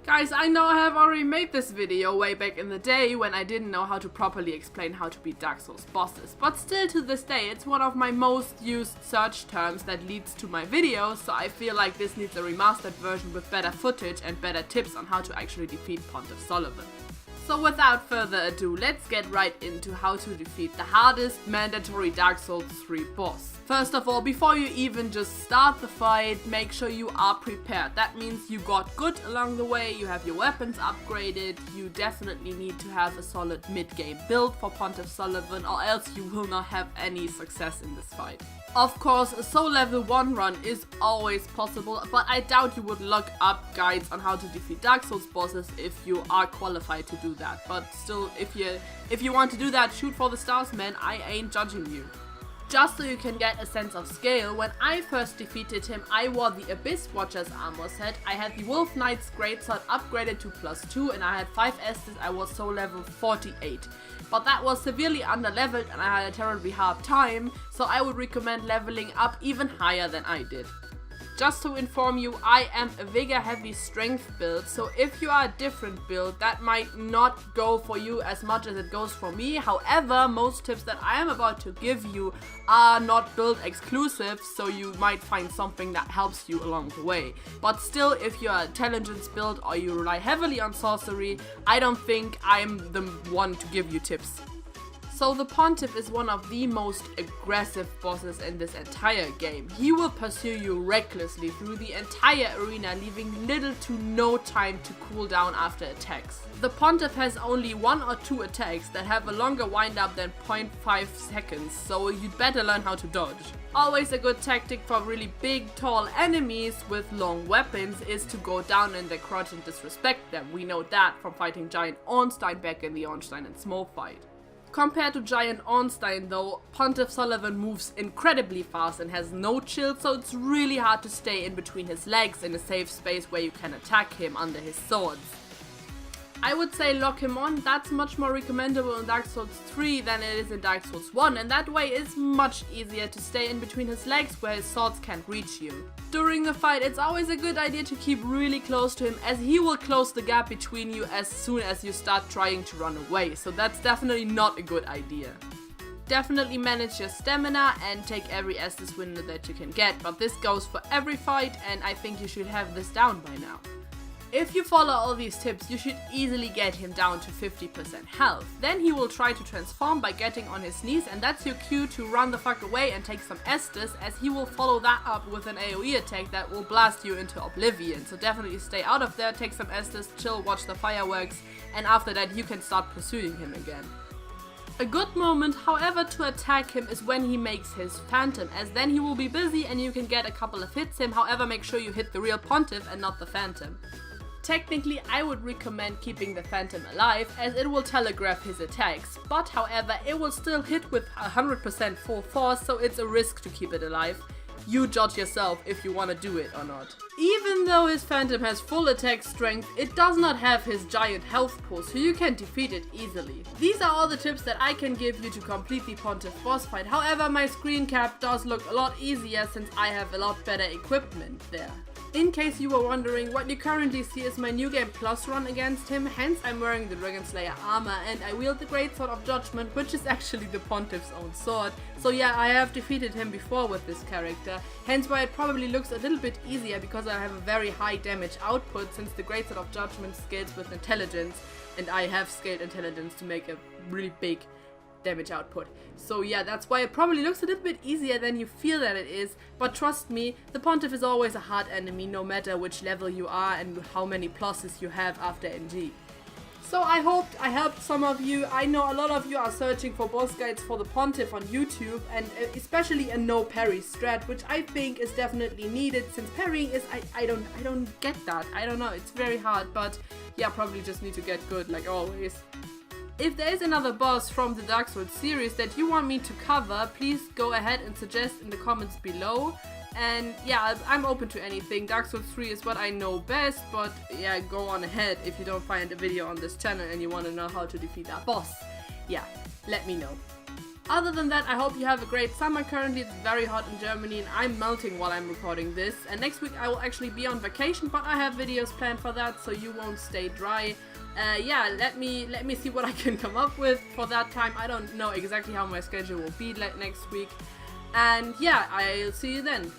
Guys, I know I have already made this video way back in the day when I didn't know how to properly explain how to beat Dark Souls bosses, but still to this day it's one of my most used search terms that leads to my videos, so I feel like this needs a remastered version with better footage and better tips on how to actually defeat Pontiff Sulyvahn. So without further ado, let's get right into how to defeat the hardest mandatory Dark Souls 3 boss. First of all, before you even just start the fight, make sure you are prepared. That means you got good along the way, you have your weapons upgraded, you definitely need to have a solid mid-game build for Pontiff Sulyvahn, or else you will not have any success in this fight. Of course, a soul level 1 run is always possible, but I doubt you would look up guides on how to defeat Dark Souls bosses if you are qualified to do that. But still, if you want to do that, shoot for the stars, man, I ain't judging you. Just so you can get a sense of scale, when I first defeated him, I wore the Abyss Watcher's armor set, I had the Wolf Knight's Greatsword upgraded to +2 and I had 5 Estus, I was soul level 48. But that was severely underleveled and I had a terribly hard time, so I would recommend leveling up even higher than I did. Just to inform you, I am a vigor heavy strength build, so if you are a different build, that might not go for you as much as it goes for me. However, most tips that I am about to give you are not build exclusive, so you might find something that helps you along the way. But still, if you are intelligence build or you rely heavily on sorcery, I don't think I'm the one to give you tips. So the Pontiff is one of the most aggressive bosses in this entire game. He will pursue you recklessly through the entire arena, leaving little to no time to cool down after attacks. The Pontiff has only 1 or 2 attacks that have a longer windup than 0.5 seconds, so you'd better learn how to dodge. Always a good tactic for really big, tall enemies with long weapons is to go down in their crotch and disrespect them. We know that from fighting Giant Ornstein back in the Ornstein and Smoke fight. Compared to Giant Ornstein though, Pontiff Sulyvahn moves incredibly fast and has no chill, so it's really hard to stay in between his legs in a safe space where you can attack him under his swords. I would say lock him on. That's much more recommendable in Dark Souls 3 than it is in Dark Souls 1, and that way it's much easier to stay in between his legs where his swords can't reach you. During the fight, it's always a good idea to keep really close to him, as he will close the gap between you as soon as you start trying to run away, so that's definitely not a good idea. Definitely manage your stamina and take every Estus window that you can get, but this goes for every fight and I think you should have this down by now. If you follow all these tips, you should easily get him down to 50% health. Then he will try to transform by getting on his knees, and that's your cue to run the fuck away and take some Estus, as he will follow that up with an AoE attack that will blast you into oblivion. So definitely stay out of there, take some Estus, chill, watch the fireworks, and after that you can start pursuing him again. A good moment, however, to attack him is when he makes his Phantom, as then he will be busy and you can get a couple of hits him. However, make sure you hit the real Pontiff and not the Phantom. Technically, I would recommend keeping the Phantom alive, as it will telegraph his attacks, but however, it will still hit with 100% full force, so it's a risk to keep it alive. You judge yourself if you want to do it or not. Even though his Phantom has full attack strength, it does not have his giant health pool, so you can defeat it easily. These are all the tips that I can give you to complete the Pontiff boss fight. However, my screen cap does look a lot easier since I have a lot better equipment there. In case you were wondering, what you currently see is my New Game Plus run against him, hence I'm wearing the Dragon Slayer armor and I wield the Greatsword of Judgment, which is actually the Pontiff's own sword. So yeah, I have defeated him before with this character, hence why it probably looks a little bit easier, because I have a very high damage output since the Greatsword of Judgment scales with intelligence and I have scaled intelligence to make a really big damage output. So yeah, that's why it probably looks a little bit easier than you feel that it is, but trust me, the Pontiff is always a hard enemy no matter which level you are and how many pluses you have after NG. So I hoped I helped some of you. I know a lot of you are searching for boss guides for the Pontiff on YouTube, and especially a no parry strat, which I think is definitely needed, since parrying is, I don't get that. I don't know, it's very hard, but yeah, probably just need to get good like always. If there is another boss from the Dark Souls series that you want me to cover, please go ahead and suggest in the comments below. And yeah, I'm open to anything. Dark Souls 3 is what I know best, but yeah, go on ahead if you don't find a video on this channel and you want to know how to defeat that boss. Yeah, let me know. Other than that, I hope you have a great summer. Currently it's very hot in Germany and I'm melting while I'm recording this. And next week I will actually be on vacation, but I have videos planned for that, so you won't stay dry. Yeah, let me see what I can come up with for that time. I don't know exactly how my schedule will be next week. And yeah, I'll see you then.